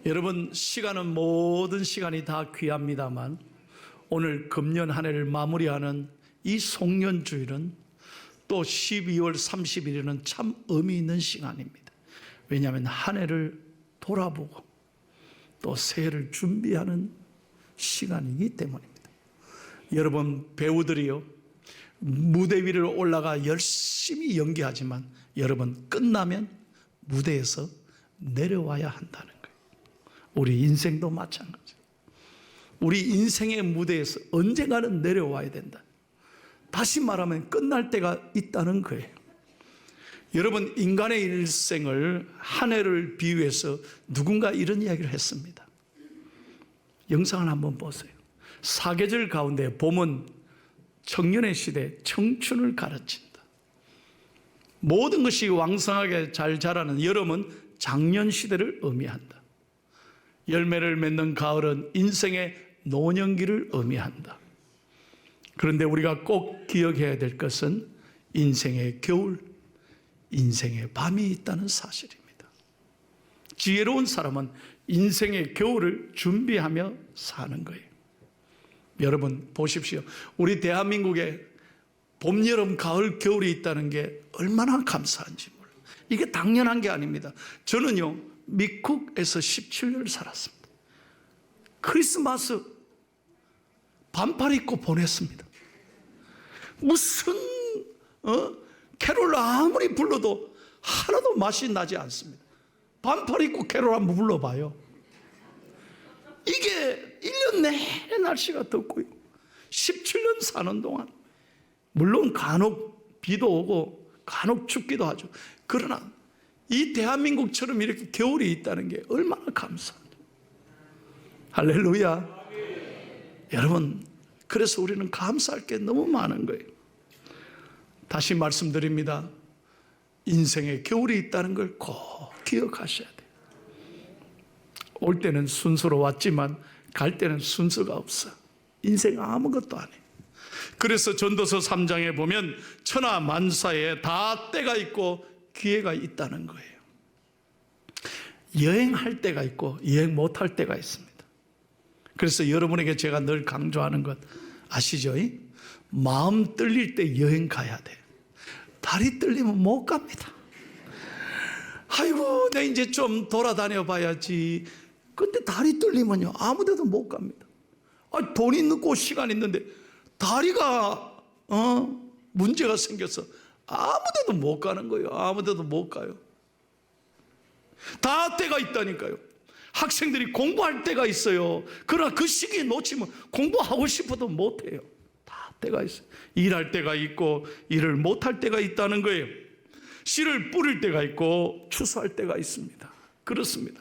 여러분, 시간은 모든 시간이 다 귀합니다만 오늘 금년 한 해를 마무리하는 이 송년주일은 또 12월 30일에는 참 의미 있는 시간입니다. 왜냐하면 한 해를 돌아보고 또 새해를 준비하는 시간이기 때문입니다. 여러분, 배우들이요, 무대 위를 올라가 열심히 연기하지만 여러분, 끝나면 무대에서 내려와야 한다는 거예요. 우리 인생도 마찬가지예요. 우리 인생의 무대에서 언젠가는 내려와야 된다. 다시 말하면 끝날 때가 있다는 거예요. 여러분, 인간의 일생을 한 해를 비유해서 누군가 이런 이야기를 했습니다. 영상을 한번 보세요. 사계절 가운데 봄은 청년의 시대, 청춘을 가르친다. 모든 것이 왕성하게 잘 자라는 여름은 장년 시대를 의미한다. 열매를 맺는 가을은 인생의 노년기를 의미한다. 그런데 우리가 꼭 기억해야 될 것은 인생의 겨울, 인생의 밤이 있다는 사실입니다. 지혜로운 사람은 인생의 겨울을 준비하며 사는 거예요. 여러분 보십시오. 우리 대한민국에 봄, 여름, 가을, 겨울이 있다는 게 얼마나 감사한지 몰라요. 이게 당연한 게 아닙니다. 저는요, 미국에서 17년을 살았습니다. 크리스마스 반팔 입고 보냈습니다. 무슨 캐롤 아무리 불러도 하나도 맛이 나지 않습니다. 반팔 입고 캐롤 한번 불러봐요. 이게 1년 내내 날씨가 덥고요. 17년 사는 동안 물론 간혹 비도 오고 간혹 춥기도 하죠. 그러나 이 대한민국처럼 이렇게 겨울이 있다는 게 얼마나 감사합니다. 할렐루야. 여러분, 그래서 우리는 감사할 게 너무 많은 거예요. 다시 말씀드립니다. 인생에 겨울이 있다는 걸 꼭 기억하셔야 돼요. 올 때는 순서로 왔지만 갈 때는 순서가 없어. 인생 아무것도 아니에요. 그래서 전도서 3장에 보면 천하 만사에 다 때가 있고 기회가 있다는 거예요. 여행할 때가 있고 여행 못할 때가 있습니다. 그래서 여러분에게 제가 늘 강조하는 것 아시죠? 마음 떨릴 때 여행 가야 돼. 다리 떨리면 못 갑니다. 아이고, 내 이제 좀 돌아다녀 봐야지. 근데 다리 떨리면요, 아무 데도 못 갑니다. 돈 있는 곳, 시간 있는데 다리가 문제가 생겨서 아무 데도 못 가는 거예요. 아무 데도 못 가요. 다 때가 있다니까요. 학생들이 공부할 때가 있어요. 그러나 그 시기에 놓치면 공부하고 싶어도 못해요. 다 때가 있어요. 일할 때가 있고 일을 못할 때가 있다는 거예요. 씨를 뿌릴 때가 있고 추수할 때가 있습니다. 그렇습니다.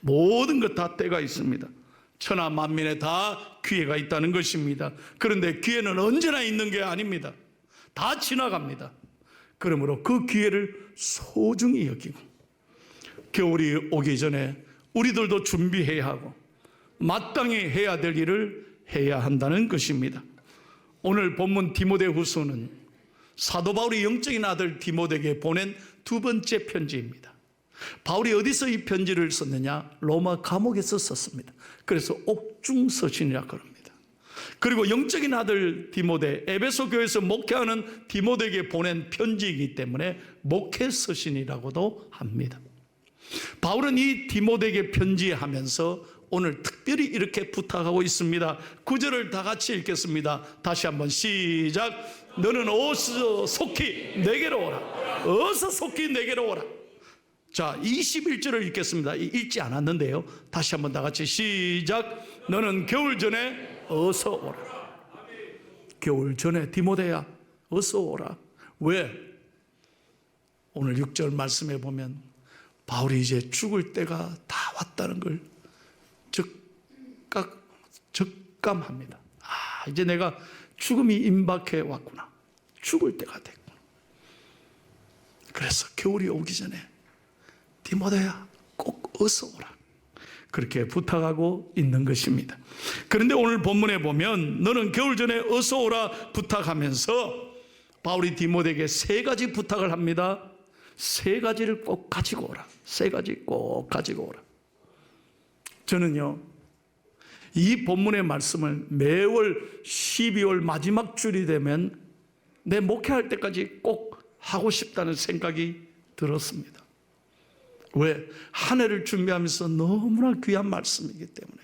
모든 것 다 때가 있습니다. 천하 만민에 다 기회가 있다는 것입니다. 그런데 기회는 언제나 있는 게 아닙니다. 다 지나갑니다. 그러므로 그 기회를 소중히 여기고 겨울이 오기 전에 우리들도 준비해야 하고 마땅히 해야 될 일을 해야 한다는 것입니다. 오늘 본문 디모데후서는 사도 바울이 영적인 아들 디모데에게 보낸 두 번째 편지입니다. 바울이 어디서 이 편지를 썼느냐? 로마 감옥에서 썼습니다. 그래서 옥중서신이라고 합니다. 그리고 영적인 아들 디모데, 에베소 교회에서 목회하는 디모데에게 보낸 편지이기 때문에 목회서신이라고도 합니다. 바울은 이 디모데에게 편지하면서 오늘 특별히 이렇게 부탁하고 있습니다. 9절을 다 같이 읽겠습니다. 다시 한번 시작. 너는 어서 속히 내게로 오라. 어서 속히 내게로 오라. 자, 21절을 읽겠습니다. 읽지 않았는데요. 다시 한번 다 같이 시작. 너는 겨울 전에 어서 오라. 겨울 전에 디모데야, 어서 오라. 왜? 오늘 6절 말씀에 보면 바울이 이제 죽을 때가 다 왔다는 걸 적감합니다. 이제 내가 죽음이 임박해 왔구나. 죽을 때가 됐구나. 그래서 겨울이 오기 전에 디모데야, 꼭 어서 오라. 그렇게 부탁하고 있는 것입니다. 그런데 오늘 본문에 보면 너는 겨울 전에 어서 오라 부탁하면서 바울이 디모데에게 세 가지 부탁을 합니다. 세 가지를 꼭 가지고 오라. 세 가지 꼭 가지고 오라. 저는요, 이 본문의 말씀을 매월 12월 마지막 주일이 되면 내 목회할 때까지 꼭 하고 싶다는 생각이 들었습니다. 왜? 한 해를 준비하면서 너무나 귀한 말씀이기 때문에.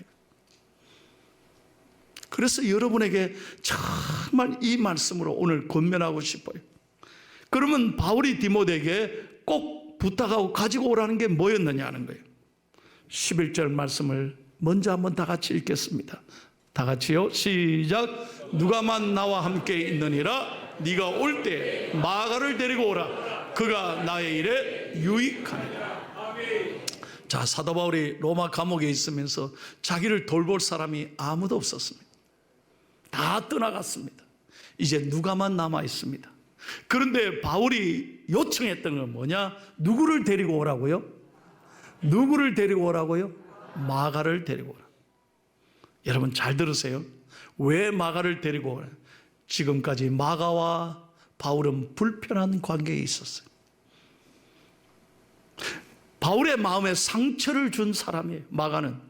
그래서 여러분에게 정말 이 말씀으로 오늘 권면하고 싶어요. 그러면 바울이 디모데에게 꼭 부탁하고 가지고 오라는 게 뭐였느냐 하는 거예요. 11절 말씀을 먼저 한번 다 같이 읽겠습니다. 다 같이요. 시작. 누가만 나와 함께 있느니라. 네가 올 때 마가를 데리고 오라. 그가 나의 일에 유익하니라. 자, 사도 바울이 로마 감옥에 있으면서 자기를 돌볼 사람이 아무도 없었습니다. 다 떠나갔습니다. 이제 누가만 남아 있습니다. 그런데 바울이 요청했던 건 뭐냐? 누구를 데리고 오라고요? 누구를 데리고 오라고요? 마가를 데리고 오라. 여러분 잘 들으세요. 왜 마가를 데리고 오라? 지금까지 마가와 바울은 불편한 관계에 있었어요. 바울의 마음에 상처를 준 사람이에요, 마가는.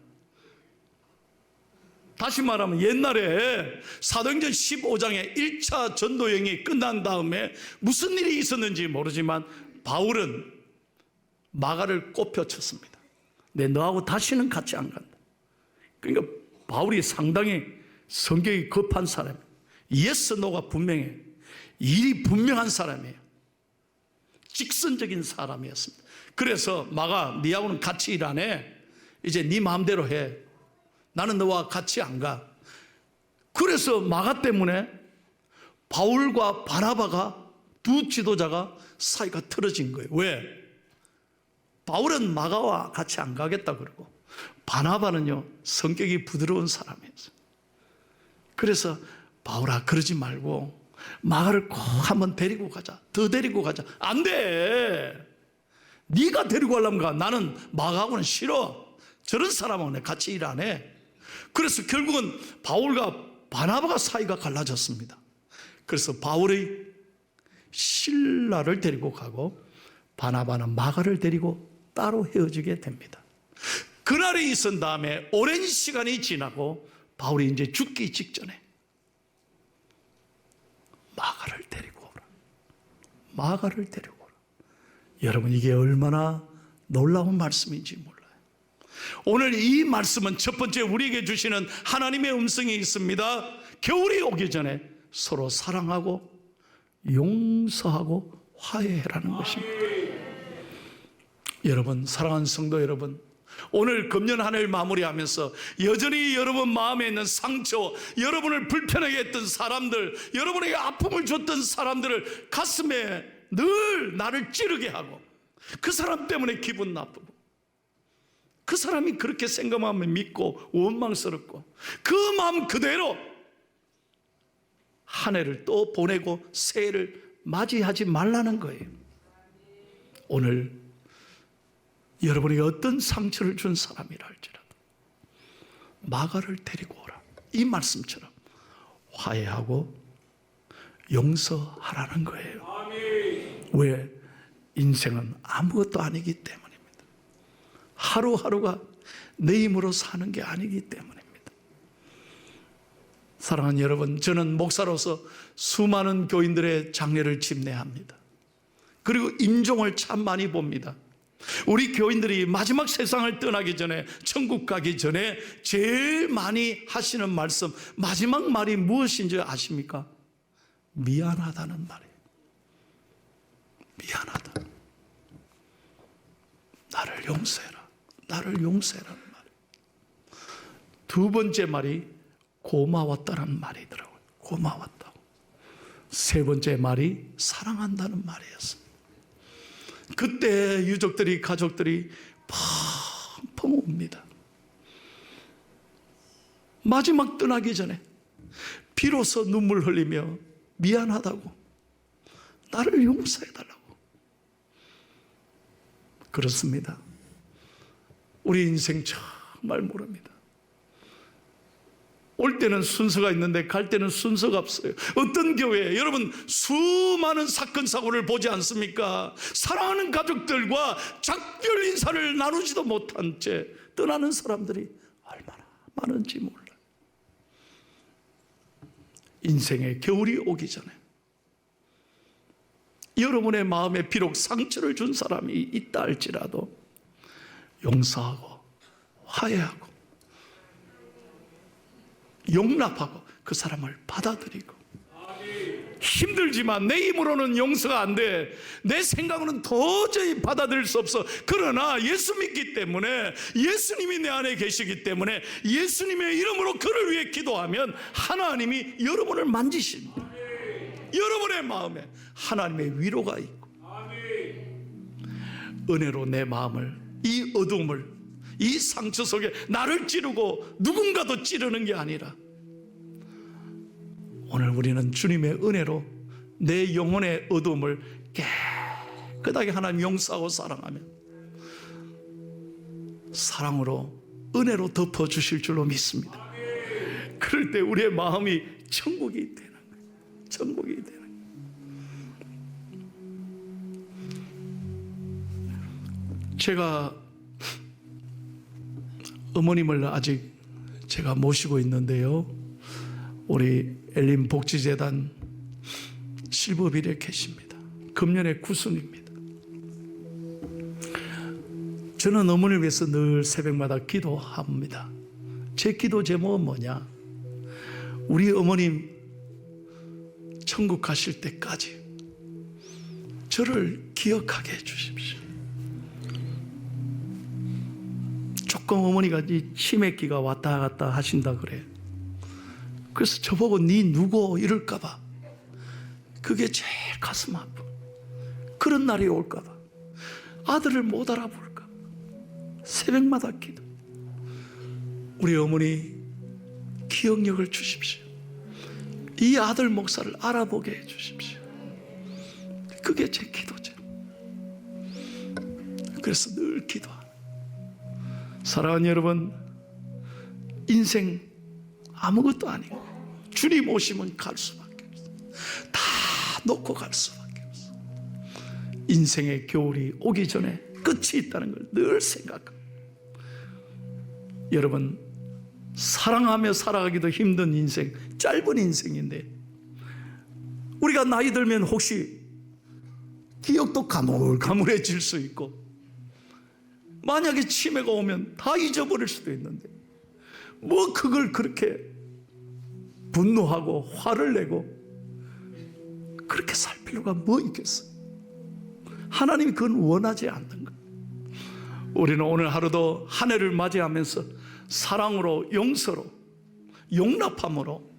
다시 말하면 옛날에 사도행전 15장에 1차 전도여행이 끝난 다음에 무슨 일이 있었는지 모르지만 바울은 마가를 꼽혀쳤습니다. 내 너하고 다시는 같이 안 간다. 그러니까 바울이 상당히 성격이 급한 사람이에요. 예스 노가 분명해. 일이 분명한 사람이에요. 직선적인 사람이었습니다. 그래서 마가, 네하고는 같이 일 안 해. 이제 네 마음대로 해. 나는 너와 같이 안 가. 그래서 마가 때문에 바울과 바나바가 두 지도자가 사이가 틀어진 거예요. 왜? 바울은 마가와 같이 안 가겠다 그러고 바나바는요 성격이 부드러운 사람이었어요. 그래서 바울아 그러지 말고 마가를 꼭 한번 데리고 가자. 더 데리고 가자. 안 돼. 네가 데리고 가려면 가. 나는 마가하고는 싫어. 저런 사람하고는 같이 일 안 해. 그래서 결국은 바울과 바나바가 사이가 갈라졌습니다. 그래서 바울의 실라를 데리고 가고 바나바는 마가를 데리고 따로 헤어지게 됩니다. 그날이 있은 다음에 오랜 시간이 지나고 바울이 이제 죽기 직전에 마가를 데리고 오라. 마가를 데리고 오라. 여러분 이게 얼마나 놀라운 말씀인지 몰라요. 오늘 이 말씀은 첫 번째 우리에게 주시는 하나님의 음성이 있습니다. 겨울이 오기 전에 서로 사랑하고 용서하고 화해하라는 것입니다. 여러분 사랑하는 성도 여러분, 오늘 금년 한 해를 마무리하면서 여전히 여러분 마음에 있는 상처, 여러분을 불편하게 했던 사람들, 여러분에게 아픔을 줬던 사람들을 가슴에 늘 나를 찌르게 하고 그 사람 때문에 기분 나쁘고 그 사람이 그렇게 생각하면 믿고 원망스럽고 그 마음 그대로 한 해를 또 보내고 새해를 맞이하지 말라는 거예요. 오늘 여러분에게 어떤 상처를 준 사람이라 할지라도 마가를 데리고 오라. 이 말씀처럼 화해하고 용서하라는 거예요. 왜? 인생은 아무것도 아니기 때문입니다. 하루하루가 내 힘으로 사는 게 아니기 때문입니다. 사랑하는 여러분, 저는 목사로서 수많은 교인들의 장례를 집례합니다. 그리고 임종을 참 많이 봅니다. 우리 교인들이 마지막 세상을 떠나기 전에, 천국 가기 전에 제일 많이 하시는 말씀, 마지막 말이 무엇인지 아십니까? 미안하다는 말이에요. 미안하다. 나를 용서해라. 나를 용서해라는 말이에요. 두 번째 말이 고마웠다는 말이더라고요. 고마웠다고. 세 번째 말이 사랑한다는 말이었습니다. 그때 유족들이, 가족들이 펑펑 웁니다. 마지막 떠나기 전에 비로소 눈물 흘리며 미안하다고, 나를 용서해달라고. 그렇습니다. 우리 인생 정말 모릅니다. 올 때는 순서가 있는데 갈 때는 순서가 없어요. 어떤 교회에 여러분 수많은 사건 사고를 보지 않습니까? 사랑하는 가족들과 작별 인사를 나누지도 못한 채 떠나는 사람들이 얼마나 많은지 몰라. 인생의 겨울이 오기 전에 여러분의 마음에 비록 상처를 준 사람이 있다 할지라도 용서하고 화해하고 용납하고 그 사람을 받아들이고, 힘들지만 내 힘으로는 용서가 안 돼, 내 생각으로는 도저히 받아들일 수 없어, 그러나 예수 믿기 때문에, 예수님이 내 안에 계시기 때문에 예수님의 이름으로 그를 위해 기도하면 하나님이 여러분을 만지십니다. 여러분의 마음에 하나님의 위로가 있고 은혜로 내 마음을, 이 어둠을, 이 상처 속에 나를 찌르고 누군가도 찌르는 게 아니라 오늘 우리는 주님의 은혜로 내 영혼의 어둠을 깨끗하게 하나님 용서하고 사랑하며 사랑으로 은혜로 덮어주실 줄로 믿습니다. 그럴 때 우리의 마음이 천국이 되는 거예요. 천국이 되는 거예요. 제가 어머님을 아직 제가 모시고 있는데요, 우리 엘림 복지재단 실버빌에 계십니다. 금년에 9순입니다. 저는 어머니를 위해서 늘 새벽마다 기도합니다. 제 기도 제목은 뭐냐? 우리 어머님 천국 가실 때까지 저를 기억하게 해주십시오. 조금 어머니가 이 치매기가 왔다 갔다 하신다 그래. 그래서 저보고 니 누구 이럴까봐 그게 제일 가슴 아프. 그런 날이 올까봐, 아들을 못 알아볼까, 새벽마다 기도. 우리 어머니 기억력을 주십시오. 이 아들 목사를 알아보게 해주십시오. 그게 제 기도죠. 그래서 늘 기도합니다. 사랑하는 여러분, 인생 아무것도 아니고 주님 오시면 갈 수밖에 없어. 다 놓고 갈 수밖에 없어. 인생의 겨울이 오기 전에 끝이 있다는 걸 늘 생각합니다. 여러분, 사랑하며 살아가기도 힘든 인생, 짧은 인생인데 우리가 나이 들면 혹시 기억도 가물가물해질 수 있고, 만약에 치매가 오면 다 잊어버릴 수도 있는데 뭐 그걸 그렇게 분노하고 화를 내고 그렇게 살 필요가 뭐 있겠어? 하나님이 그건 원하지 않는 거예요. 우리는 오늘 하루도 한 해를 맞이하면서 사랑으로, 용서로, 용납함으로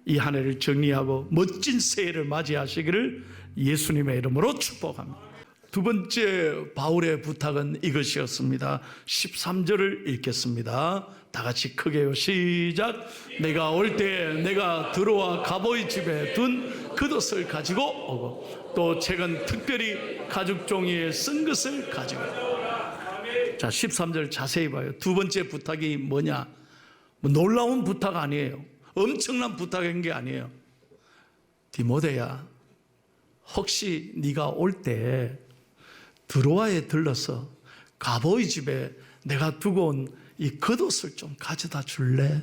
이 한 해를 정리하고 멋진 새해를 맞이하시기를 예수님의 이름으로 축복합니다. 두 번째 바울의 부탁은 이것이었습니다. 13절을 읽겠습니다. 다 같이 크게요. 시작. 내가 올 때 내가 들어와 가보이 집에 둔 겉옷을 가지고 오고, 또 책은 특별히 가죽 종이에 쓴 것을 가지고. 자, 13절 자세히 봐요. 두 번째 부탁이 뭐냐? 뭐 놀라운 부탁 아니에요. 엄청난 부탁인 게 아니에요. 디모데야, 혹시 네가 올 때 드로아에 들러서 가보이 집에 내가 두고 온 이 겉옷을 좀 가져다 줄래?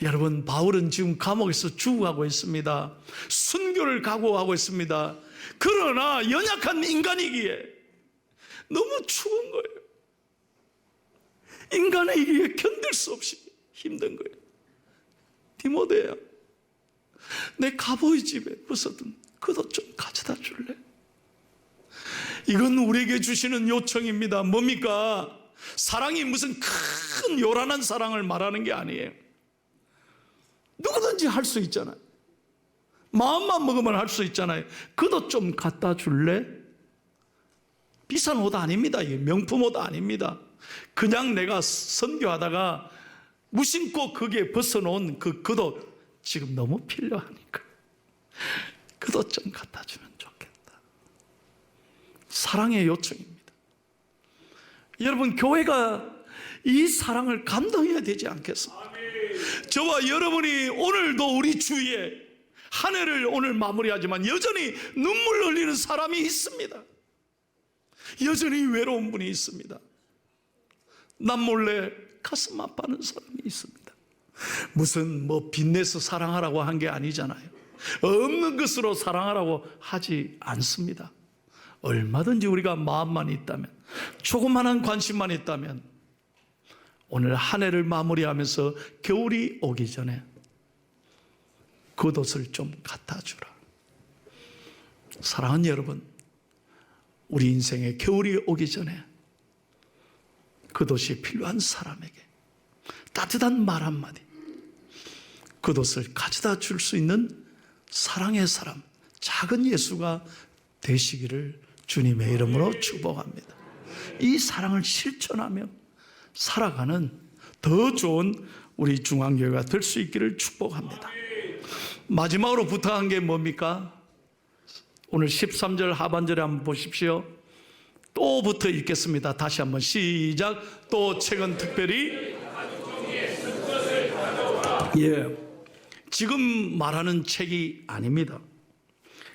여러분, 바울은 지금 감옥에서 죽어가고 있습니다. 순교를 각오하고 있습니다. 그러나 연약한 인간이기에 너무 추운 거예요. 인간이기에 견딜 수 없이 힘든 거예요. 디모데야, 내 가보이 집에 벗어둔 겉옷 좀 가져다 줄래? 이건 우리에게 주시는 요청입니다. 뭡니까? 사랑이 무슨 큰 요란한 사랑을 말하는 게 아니에요. 누구든지 할 수 있잖아요. 마음만 먹으면 할 수 있잖아요. 겉옷 좀 갖다 줄래? 비싼 옷 아닙니다. 명품 옷 아닙니다. 그냥 내가 선교하다가 무심코 거기에 벗어놓은 그 겉옷 지금 너무 필요하니까 겉옷 좀 갖다 주면 좋겠다. 사랑의 요청입니다. 여러분, 교회가 이 사랑을 감당해야 되지 않겠습니까? 저와 여러분이 오늘도 우리 주위에 한 해를 오늘 마무리하지만 여전히 눈물 흘리는 사람이 있습니다. 여전히 외로운 분이 있습니다. 남몰래 가슴 아파하는 사람이 있습니다. 무슨 빚내서 사랑하라고 한 게 아니잖아요. 없는 것으로 사랑하라고 하지 않습니다. 얼마든지 우리가 마음만 있다면, 조그마한 관심만 있다면 오늘 한 해를 마무리하면서 겨울이 오기 전에 겉옷을 좀 갖다 주라. 사랑하는 여러분, 우리 인생에 겨울이 오기 전에 겉옷이 필요한 사람에게 따뜻한 말 한마디, 겉옷을 가져다 줄 수 있는 사랑의 사람, 작은 예수가 되시기를 주님의 이름으로 축복합니다. 이 사랑을 실천하며 살아가는 더 좋은 우리 중앙교회가 될 수 있기를 축복합니다. 마지막으로 부탁한 게 뭡니까? 오늘 13절 하반절에 한번 보십시오. 또부터 읽겠습니다. 다시 한번 시작. 또 책은 특별히, 지금 말하는 책이 아닙니다.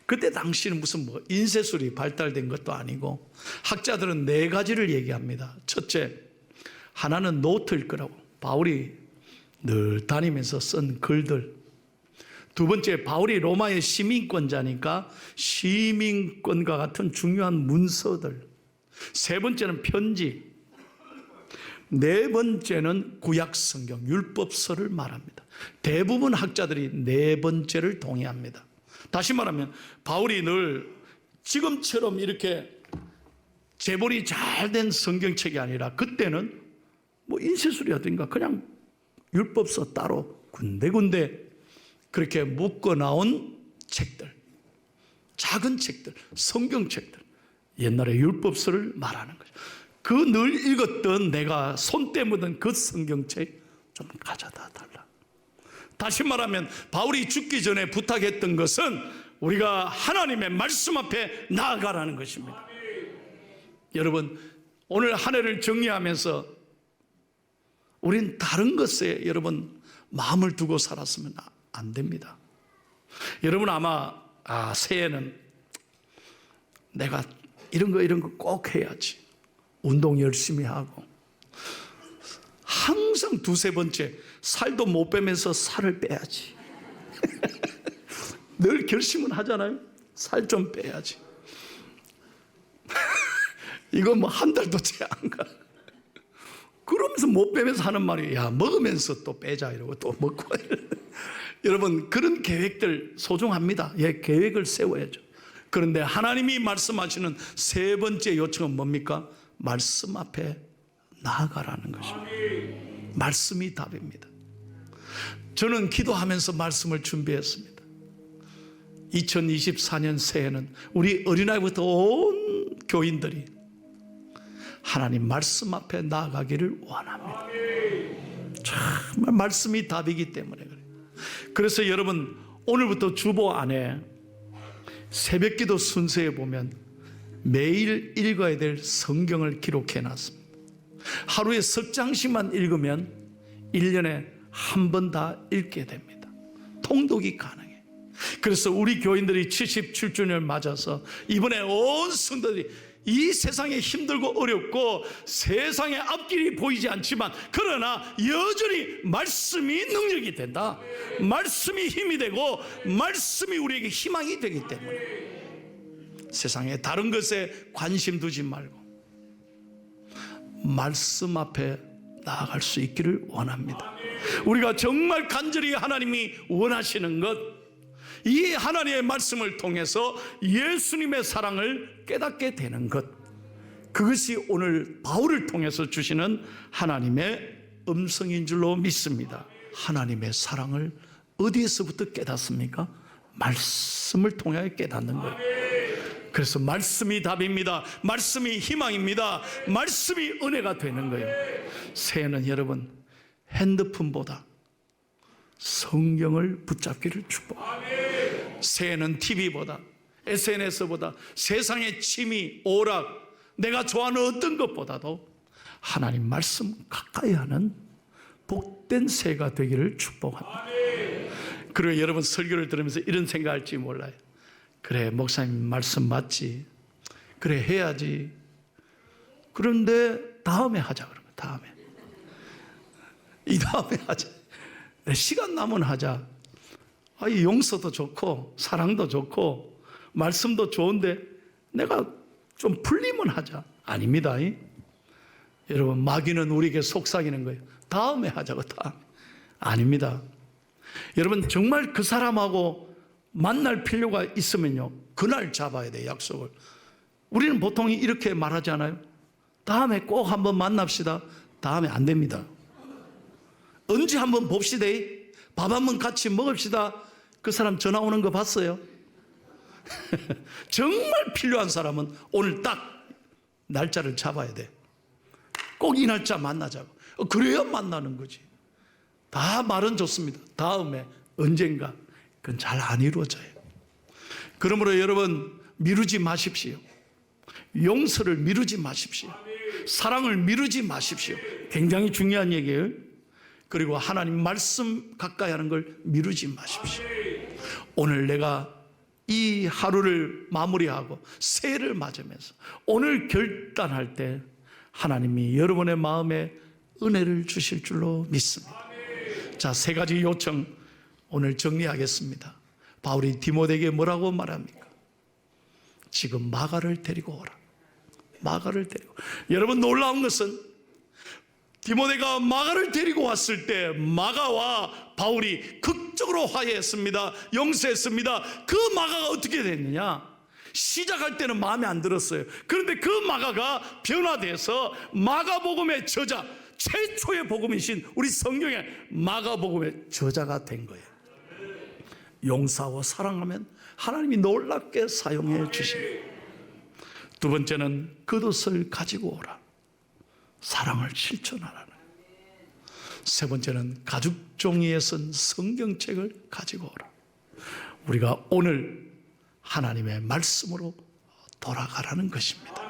그때 당시는 무슨 인쇄술이 발달된 것도 아니고, 학자들은 4가지를 얘기합니다. 첫째, 하나는 노트일 거라고, 바울이 늘 다니면서 쓴 글들. 두 번째, 바울이 로마의 시민권자니까 시민권과 같은 중요한 문서들. 세 번째는 편지. 네 번째는 구약 성경, 율법서를 말합니다. 대부분 학자들이 네 번째를 동의합니다. 다시 말하면 바울이 늘 지금처럼 이렇게 제본이 잘 된 성경책이 아니라, 그때는 인쇄술이라든가 그냥 율법서 따로 군데군데 그렇게 묶어 나온 책들, 작은 책들, 성경책들, 옛날에 율법서를 말하는 거죠. 그 늘 읽었던 내가 손때 묻은 그 성경책 좀 가져다 달라. 다시 말하면 바울이 죽기 전에 부탁했던 것은 우리가 하나님의 말씀 앞에 나아가라는 것입니다. 여러분, 오늘 한 해를 정리하면서 우린 다른 것에 여러분 마음을 두고 살았으면 안 됩니다. 여러분 아마 새해는 내가 이런 거 꼭 해야지, 운동 열심히 하고, 항상 두세 번째 살도 못 빼면서 살을 빼야지. 늘 결심은 하잖아요. 살 좀 빼야지. 이거 한 달도 채 안 가. 그러면서 못 빼면서 하는 말이, 야, 먹으면서 또 빼자 이러고 또 먹고. 여러분, 그런 계획들 소중합니다. 계획을 세워야죠. 그런데 하나님이 말씀하시는 세 번째 요청은 뭡니까? 말씀 앞에 나아가라는 것입니다. 말씀이 답입니다. 저는 기도하면서 말씀을 준비했습니다. 2024년 새해는 우리 어린아이부터 온 교인들이 하나님 말씀 앞에 나아가기를 원합니다. 정말 말씀이 답이기 때문에 그래요. 그래서 여러분, 오늘부터 주보 안에 새벽기도 순서에 보면 매일 읽어야 될 성경을 기록해 놨습니다. 하루에 석 장씩만 읽으면 1년에 한 번 다 읽게 됩니다. 통독이 가능해. 그래서 우리 교인들이 77주년을 맞아서 이번에 온 성도들이 이 세상에 힘들고 어렵고 세상에 앞길이 보이지 않지만, 그러나 여전히 말씀이 능력이 된다, 말씀이 힘이 되고 말씀이 우리에게 희망이 되기 때문에 세상에 다른 것에 관심 두지 말고 말씀 앞에 나아갈 수 있기를 원합니다. 우리가 정말 간절히 하나님이 원하시는 것, 이 하나님의 말씀을 통해서 예수님의 사랑을 깨닫게 되는 것, 그것이 오늘 바울을 통해서 주시는 하나님의 음성인 줄로 믿습니다. 하나님의 사랑을 어디에서부터 깨닫습니까? 말씀을 통해 깨닫는 거예요. 그래서 말씀이 답입니다. 말씀이 희망입니다. 말씀이 은혜가 되는 거예요. 새해는 여러분, 핸드폰보다 성경을 붙잡기를 축복합니다. 새해는 TV보다, SNS보다, 세상의 취미, 오락, 내가 좋아하는 어떤 것보다도 하나님 말씀 가까이 하는 복된 새해가 되기를 축복합니다. 그리고 여러분, 설교를 들으면서 이런 생각할지 몰라요. 그래, 목사님 말씀 맞지, 그래 해야지, 그런데 다음에 하자 그런 거예요. 다음에. 이 다음에 하자. 시간 남으면 하자. 이 용서도 좋고 사랑도 좋고 말씀도 좋은데 내가 좀 풀리면 하자. 아닙니다. 여러분, 마귀는 우리에게 속삭이는 거예요. 다음에 하자고. 다음에. 아닙니다. 여러분, 정말 그 사람하고 만날 필요가 있으면요, 그날 잡아야 돼요. 약속을. 우리는 보통 이렇게 말하지 않아요? 다음에 꼭 한번 만납시다. 다음에 안 됩니다. 언제 한번 봅시다. 밥 한번 같이 먹읍시다. 그 사람 전화 오는 거 봤어요? 정말 필요한 사람은 오늘 딱 날짜를 잡아야 돼. 꼭 이 날짜 만나자고. 그래야 만나는 거지. 다 말은 좋습니다. 다음에, 언젠가. 그건 잘 안 이루어져요. 그러므로 여러분, 미루지 마십시오. 용서를 미루지 마십시오. 사랑을 미루지 마십시오. 굉장히 중요한 얘기예요. 그리고 하나님 말씀 가까이 하는 걸 미루지 마십시오. 오늘 내가 이 하루를 마무리하고 새해를 맞으면서 오늘 결단할 때 하나님이 여러분의 마음에 은혜를 주실 줄로 믿습니다. 자, 세 가지 요청 오늘 정리하겠습니다. 바울이 디모데에게 뭐라고 말합니까? 지금 마가를 데리고 오라. 마가를 데리고. 여러분, 놀라운 것은 디모데가 마가를 데리고 왔을 때 마가와 바울이 극적으로 화해했습니다. 용서했습니다. 그 마가가 어떻게 됐느냐? 시작할 때는 마음에 안 들었어요. 그런데 그 마가가 변화돼서 마가복음의 저자, 최초의 복음이신 우리 성경의 마가복음의 저자가 된 거예요. 용서하고 사랑하면 하나님이 놀랍게 사용해 주십니다. 두 번째는 겉옷을 가지고 오라. 사랑을 실천하라는. 세 번째는 가죽 종이에 쓴 성경책을 가지고 오라. 우리가 오늘 하나님의 말씀으로 돌아가라는 것입니다.